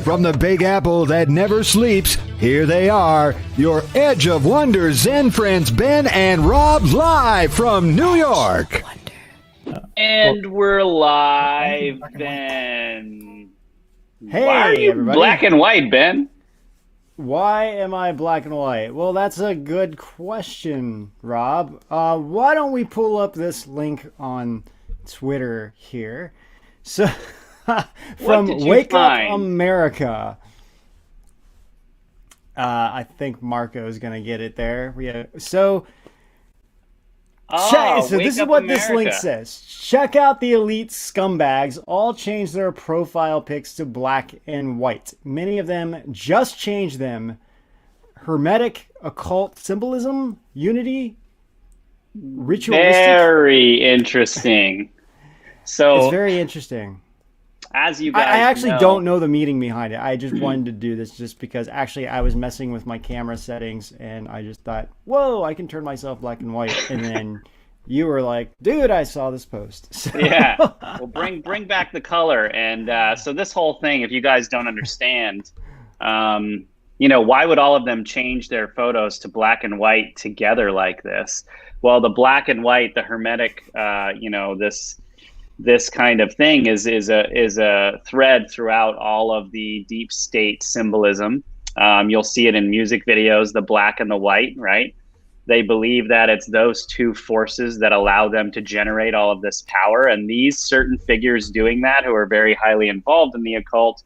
From the Big Apple that never sleeps, here they are, your Edge of Wonder Zen friends Ben and Rob, live from New York. And we're live, Ben. Hey, why are you everybody. black and white, Ben? Why am I black and white? Well, that's a good question, Rob. Why don't we pull up this link on Twitter here? So, from Wake find? Up America. I think Marco's going to get it there. So this is what this link says. Check out the elite scumbags. All change their profile pics to black and white. Many of them just change them. Hermetic, occult symbolism, unity, ritualistic. Very interesting. So it's very interesting. As you guys I actually know, don't know the meaning behind it. I just wanted to do this just because actually I was messing with my camera settings and I just thought, whoa, I can turn myself black and white. And then you were like, dude, I saw this post. So. Yeah, well, bring back the color. And so this whole thing, if you guys don't understand, why would all of them change their photos to black and white together like this? Well, the black and white, the hermetic, this kind of thing is a thread throughout all of the deep state symbolism. You'll see it in music videos, the black and the white, right? They believe that it's those two forces that allow them to generate all of this power. And these certain figures doing that, who are very highly involved in the occult,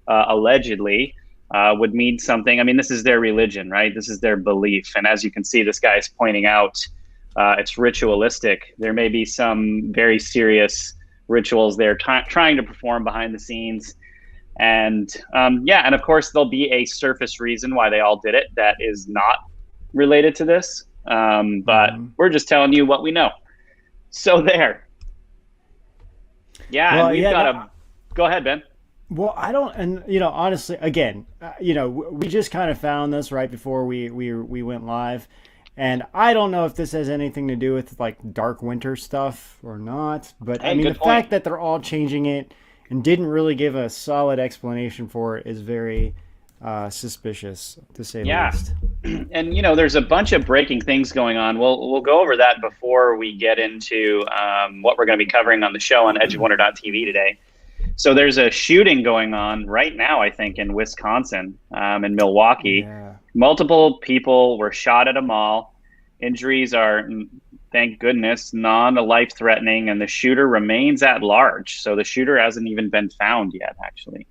allegedly, would mean something. I mean, this is their religion, right? This is their belief. And as you can see, this guy is pointing out, it's ritualistic. There may be some very serious rituals they're trying to perform behind the scenes. And and of course, there'll be a surface reason why they all did it that is not related to this. But we're just telling you what we know. So there. Yeah, and we've got go ahead, Ben. Well, I don't, and honestly, again, we just kind of found this right before we went live. And I don't know if this has anything to do with like Dark Winter stuff or not, but I mean, the fact that they're all changing it and didn't really give a solid explanation for it is very suspicious, to say the least. And there's a bunch of breaking things going on. We'll go over that before we get into what we're going to be covering on the show on edgeofwonder.tv today. So there's a shooting going on right now, I think, in Wisconsin, in Milwaukee. Yeah. Multiple people were shot at a mall. Injuries are, thank goodness, non-life-threatening, and the shooter remains at large. So the shooter hasn't even been found yet, actually.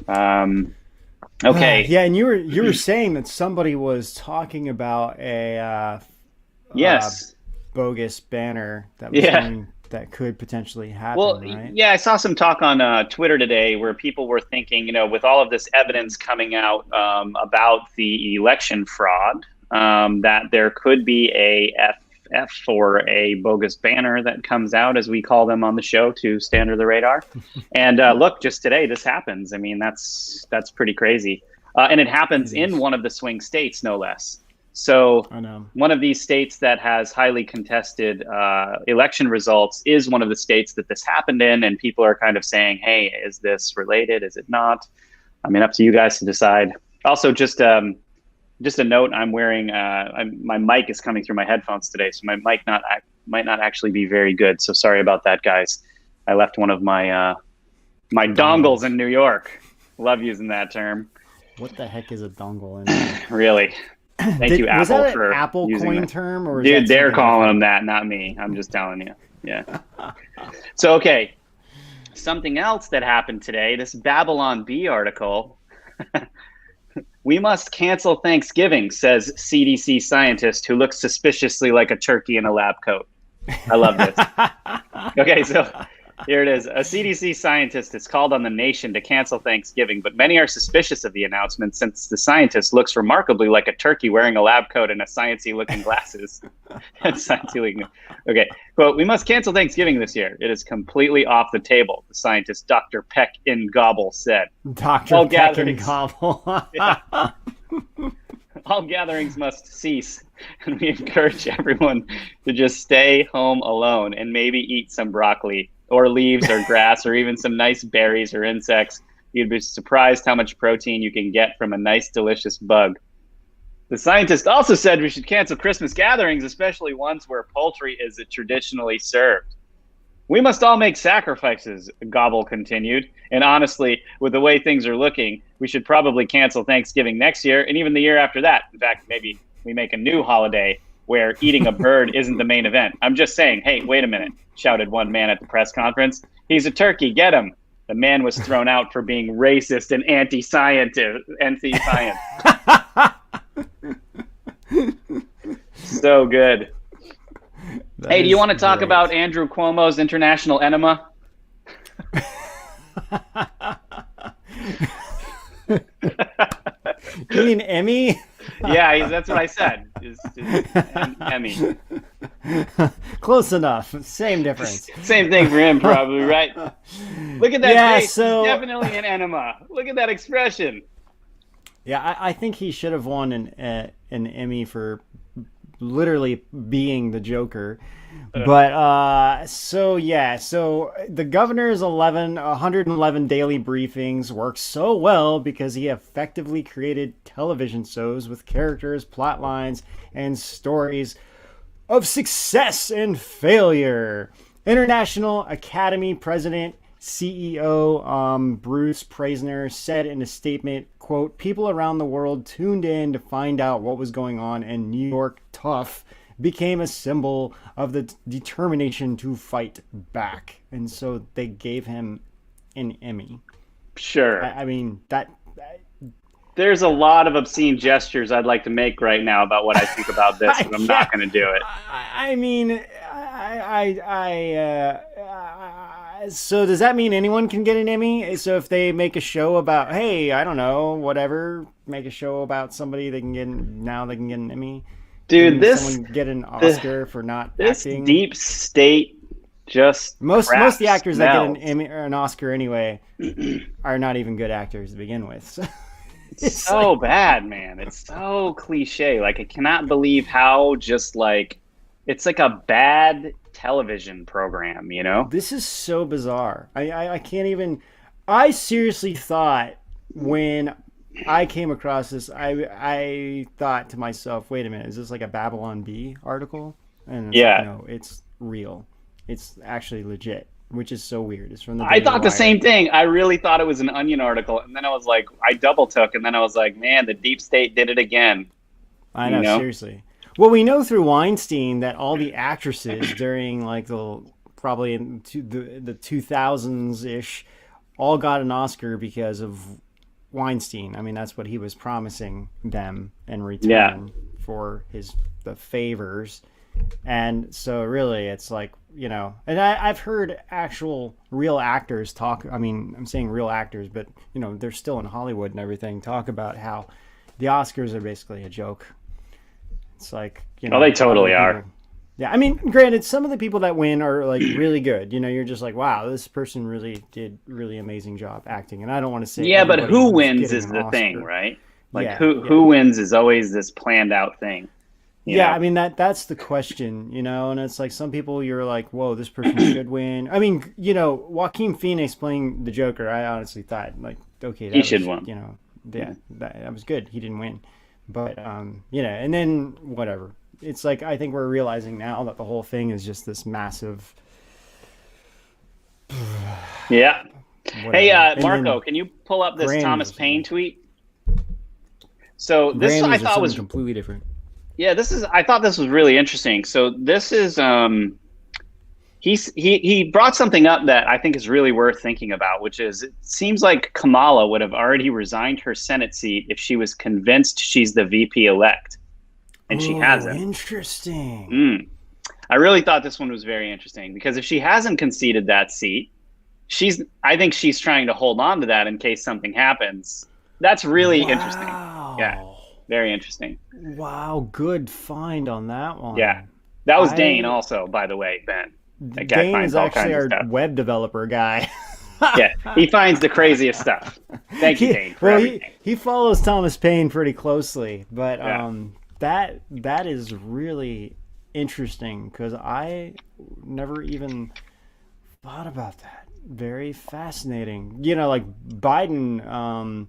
Okay. Yeah, and you were saying that somebody was talking about a bogus banner that was going, that could potentially happen. Well, right? Yeah, I saw some talk on Twitter today where people were thinking, with all of this evidence coming out about the election fraud, that there could be a FF or a bogus banner that comes out, as we call them on the show, to stay under the radar. And look, just today, this happens. I mean, that's pretty crazy. And it happens in one of the swing states, no less. So one of these states that has highly contested election results is one of the states that this happened in, and people are kind of saying, hey, is this related? Is it not? I mean, up to you guys to decide. Also, just a note, I'm wearing, my mic is coming through my headphones today, so my mic might not actually be very good. So sorry about that, guys. I left one of my my dongles in New York. Love using that term. What the heck is a dongle in Really? Thank you, Apple, was that for an Apple using coin that term, or dude? They're calling them that, not me. I'm just telling you. Yeah. So okay, something else that happened today. This Babylon Bee article. We must cancel Thanksgiving, says CDC scientist who looks suspiciously like a turkey in a lab coat. I love this. Okay, so here it is. A CDC scientist has called on the nation to cancel Thanksgiving, but many are suspicious of the announcement since the scientist looks remarkably like a turkey wearing a lab coat and a sciencey-looking glasses. Okay, quote, "We must cancel Thanksgiving this year. It is completely off the table," the scientist Dr. Peck in Gobble said. Dr. Peck in Gobble. All gatherings must cease, and we encourage everyone to just stay home alone and maybe eat some broccoli or leaves or grass or even some nice berries or insects. You'd be surprised how much protein you can get from a nice, delicious bug. The scientist also said we should cancel Christmas gatherings, especially ones where poultry is traditionally served. We must all make sacrifices, Gobble continued. And honestly, with the way things are looking, we should probably cancel Thanksgiving next year and even the year after that. In fact, maybe we make a new holiday where eating a bird isn't the main event. I'm just saying, hey, wait a minute, shouted one man at the press conference. He's a turkey, get him. The man was thrown out for being racist and anti-science. So good. Hey, do you want to talk about Andrew Cuomo's international enema? You mean Emmy? Yeah, that's what I said. Emmy. Close enough. Same difference. Same thing for him, probably, right? Look at that face. So... It's definitely an enema. Look at that expression. Yeah, I think he should have won an Emmy for literally being the Joker. But so the governor's 111 daily briefings work so well because he effectively created television shows with characters, plot lines, and stories of success and failure. International Academy President CEO Bruce Preisner said in a statement, quote, people around the world tuned in to find out what was going on, and New York Tough became a symbol of the determination to fight back. And so they gave him an Emmy. Sure. I mean, that... There's a lot of obscene gestures I'd like to make right now about what I think about this, but I'm not going to do it. So does that mean anyone can get an Emmy? So if they make a show about, hey, I don't know, whatever, make a show about somebody, they can get an Emmy? Dude, someone get an Oscar for not acting? This deep state just most of the actors that get an Emmy or an Oscar anyway are not even good actors to begin with. So. It's so like, bad, man. It's so cliche. Like, I cannot believe how just like it's like a bad television program, you know? This is so bizarre. I can't even. I seriously thought when I came across this, I thought to myself, wait a minute, is this like a Babylon Bee article? And it's like, no, it's real. It's actually legit. Which is so weird. It's from the I thought the same thing. I really thought it was an Onion article, and then I was like, I double took, and then I was like, man, the deep state did it again. I know, seriously. Well, we know through Weinstein that all the actresses during like probably in the 2000s ish all got an Oscar because of Weinstein. I mean, that's what he was promising them in return for the favors. And so really it's like, you know, and I've heard actual real actors talk. I mean, I'm saying real actors, but, you know, they're still in Hollywood and everything, talk about how the Oscars are basically a joke. It's like, you know. Oh, they totally are. Yeah. I mean, granted, some of the people that win are like really good. You know, you're just like, wow, this person really did really amazing job acting. And I don't want to say. Yeah, but who wins is the thing, right? Like who wins is always this planned out thing. You know? I mean, that's the question, you know, and it's like some people you're like, whoa, this person should win. I mean, you know, Joaquin Phoenix playing the Joker, I honestly thought, like, okay, he should win. You know, that was good. He didn't win. But, you know, and then whatever. It's like, I think we're realizing now that the whole thing is just this massive. Yeah. Whatever. Hey, Marco, can you pull up this Thomas Paine tweet? So this I thought was completely different. Yeah, I thought this was really interesting. So this is he brought something up that I think is really worth thinking about, which is it seems like Kamala would have already resigned her Senate seat if she was convinced she's the VP elect. And she hasn't. Interesting. I really thought this one was very interesting because if she hasn't conceded that seat, I think she's trying to hold on to that in case something happens. That's really interesting. Yeah. Very interesting. Wow, good find on that one. Yeah, that was Dane also, by the way, Ben. That guy Dane is actually our web developer guy. Yeah, he finds the craziest stuff. Thank you, Dane. He follows Thomas Paine pretty closely, but that is really interesting because I never even thought about that. very fascinating. You know, like Biden,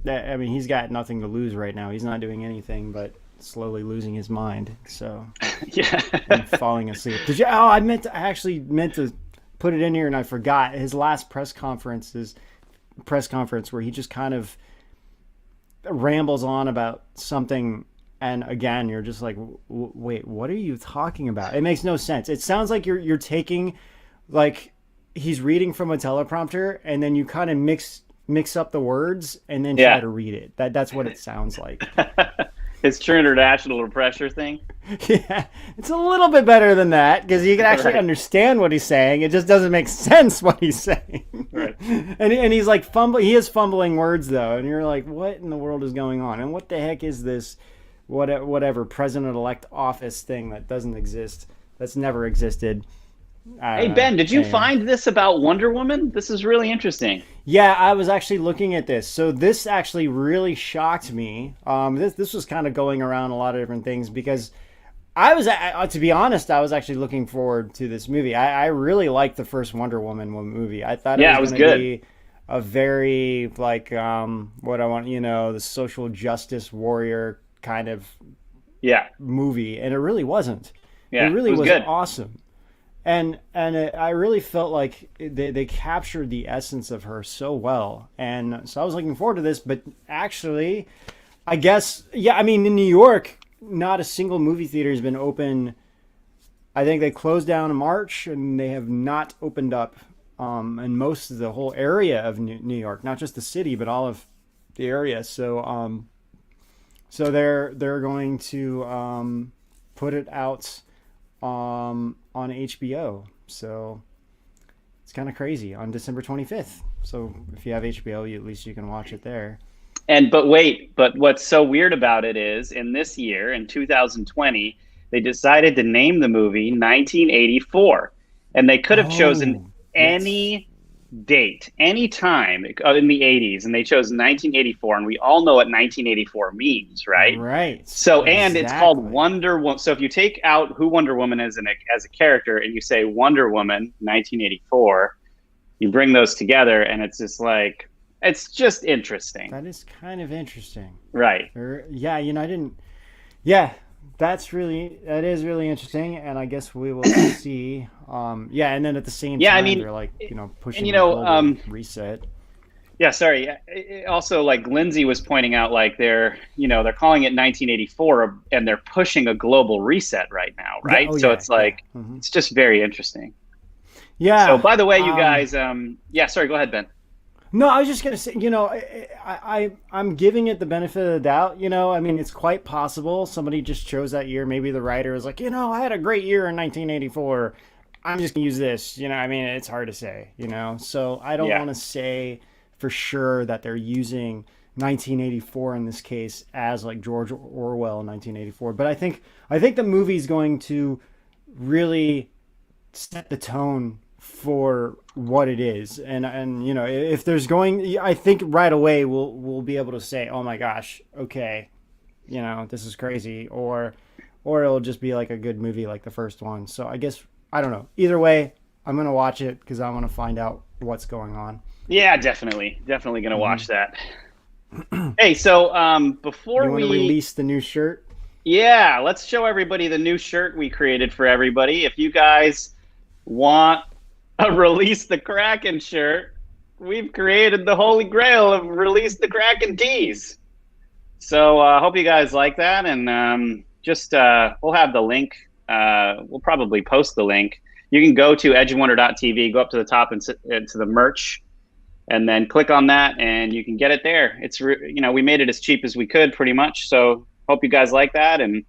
I mean, he's got nothing to lose right now. He's not doing anything but slowly losing his mind. So, Yeah. and falling asleep. Did you? Oh, I actually meant to put it in here and I forgot. His last press conference where he just kind of rambles on about something, and again you're just like, wait, what are you talking about? It makes no sense. It sounds like you're taking, like, he's reading from a teleprompter and then you kind of mix up the words and then try to read it. That's what it sounds like. His true international pressure thing. Yeah, it's a little bit better than that because you can actually understand what he's saying. It just doesn't make sense what he's saying. Right. And he's like he is fumbling words though, and you're like, what in the world is going on? And what the heck is this? Whatever president-elect office thing that doesn't exist? That's never existed. Hey, Ben, did you find this about Wonder Woman? This is really interesting. Yeah, I was actually looking at this. So this actually really shocked me. This was kind of going around a lot of different things because I was, to be honest, I was actually looking forward to this movie. I really liked the first Wonder Woman movie. I thought it was going to be a very, like, what I want, the social justice warrior kind of movie. And it really wasn't. Yeah, it really was good. Awesome. And I really felt like they captured the essence of her so well. And so I was looking forward to this. But actually, I guess, I mean, in New York, not a single movie theater has been open. I think they closed down in March, and they have not opened up in most of the whole area of New York. Not just the city, but all of the area. So so they're going to put it out on HBO. So it's kind of crazy on December 25th. So if you have HBO, at least you can watch it there. But what's so weird about it is in this year, in 2020, they decided to name the movie 1984, and they could have chosen any date, any time in the 80s, and they chose 1984, and we all know what 1984 means, right? Right. So, and it's called Wonder Woman. So if you take out who Wonder Woman is as a character, and you say Wonder Woman 1984, you bring those together, and it's just like, it's just interesting. That is kind of interesting. Right. That is really interesting, and I guess we will see. And then at the same time, they're like, pushing the global reset. Yeah, sorry. Also, like Lindsay was pointing out, like they're calling it 1984, and they're pushing a global reset right now, right? It's like it's just very interesting. Yeah. So, by the way, you guys, sorry, go ahead, Ben. No, I was just going to say, I'm giving it the benefit of the doubt. I mean, it's quite possible somebody just chose that year. Maybe the writer was like, I had a great year in 1984. I'm just going to use this. I mean, it's hard to say, So I don't want to say for sure that they're using 1984 in this case as like George Orwell in 1984. But I think the movie's going to really set the tone for what it is, and if there's going, I think right away we'll be able to say, oh my gosh, okay, this is crazy, or it'll just be like a good movie like the first one. So I guess, I don't know, either way I'm gonna watch it because I want to find out what's going on. Yeah, definitely gonna watch that. Hey, so before you want to release the new shirt, let's show everybody the new shirt we created for everybody. If you guys want a Release the Kraken shirt, we've created the holy grail of Release the Kraken tees. So I hope you guys like that, and we'll have the link. We'll probably post the link. You can go to edgeofwonder.tv, go up to the top and to the merch, and then click on that, and you can get it there. It's we made it as cheap as we could, pretty much. So hope you guys like that, and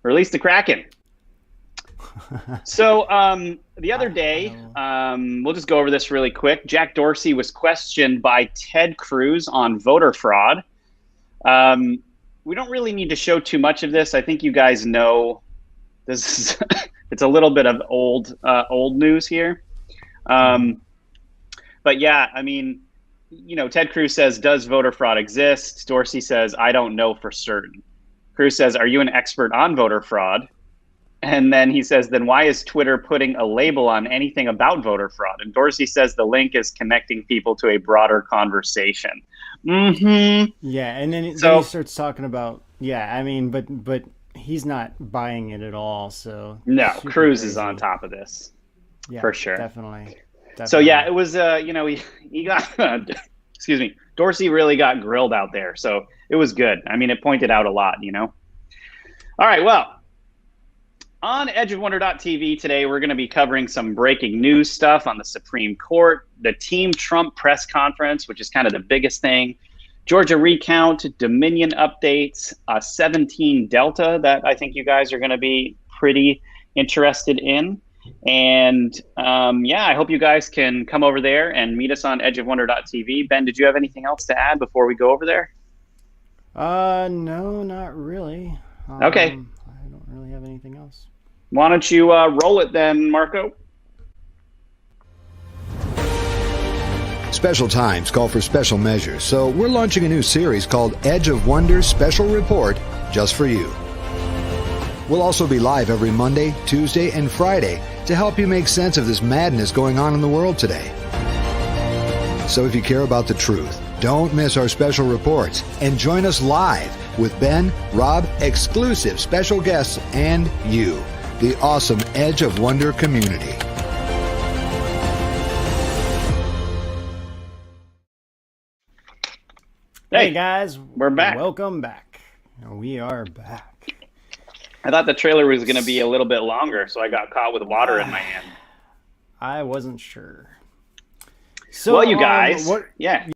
Release the Kraken. So the other day, we'll just go over this really quick. Jack Dorsey was questioned by Ted Cruz on voter fraud. We don't really need to show too much of this. I think you guys know this is it's a little bit of old news here. But yeah, I mean, Ted Cruz says, does voter fraud exist? Dorsey says, I don't know for certain. Cruz says, are you an expert on voter fraud? And then he says, then why is Twitter putting a label on anything about voter fraud? And Dorsey says the link is connecting people to a broader conversation. Mm-hmm. Yeah, and then he starts talking about, I mean, but he's not buying it at all. So no, Cruz is on top of this, for sure. Definitely. So yeah, it was he got excuse me, Dorsey really got grilled out there. So it was good. I mean, it pointed out a lot, All right, well, on edgeofwonder.tv today, we're going to be covering some breaking news stuff on the Supreme Court, the Team Trump press conference, which is kind of the biggest thing, Georgia recount, Dominion updates, 17 Delta that I think you guys are going to be pretty interested in. And I hope you guys can come over there and meet us on edgeofwonder.tv. Ben, did you have anything else to add before we go over there? No, not really. Okay. I don't really have anything else. Why don't you roll it then, Marco? Special times call for special measures, so we're launching a new series called Edge of Wonder Special Report just for you. We'll also be live every Monday, Tuesday, and Friday to help you make sense of this madness going on in the world today. So if you care about the truth, don't miss our special reports and join us live with Ben, Rob, exclusive special guests, and you, the awesome Edge of Wonder community. Hey guys, we're back. Welcome back. We are back. I thought the trailer was going to be a little bit longer, so I got caught with water in my hand. I wasn't sure. So, well, you guys,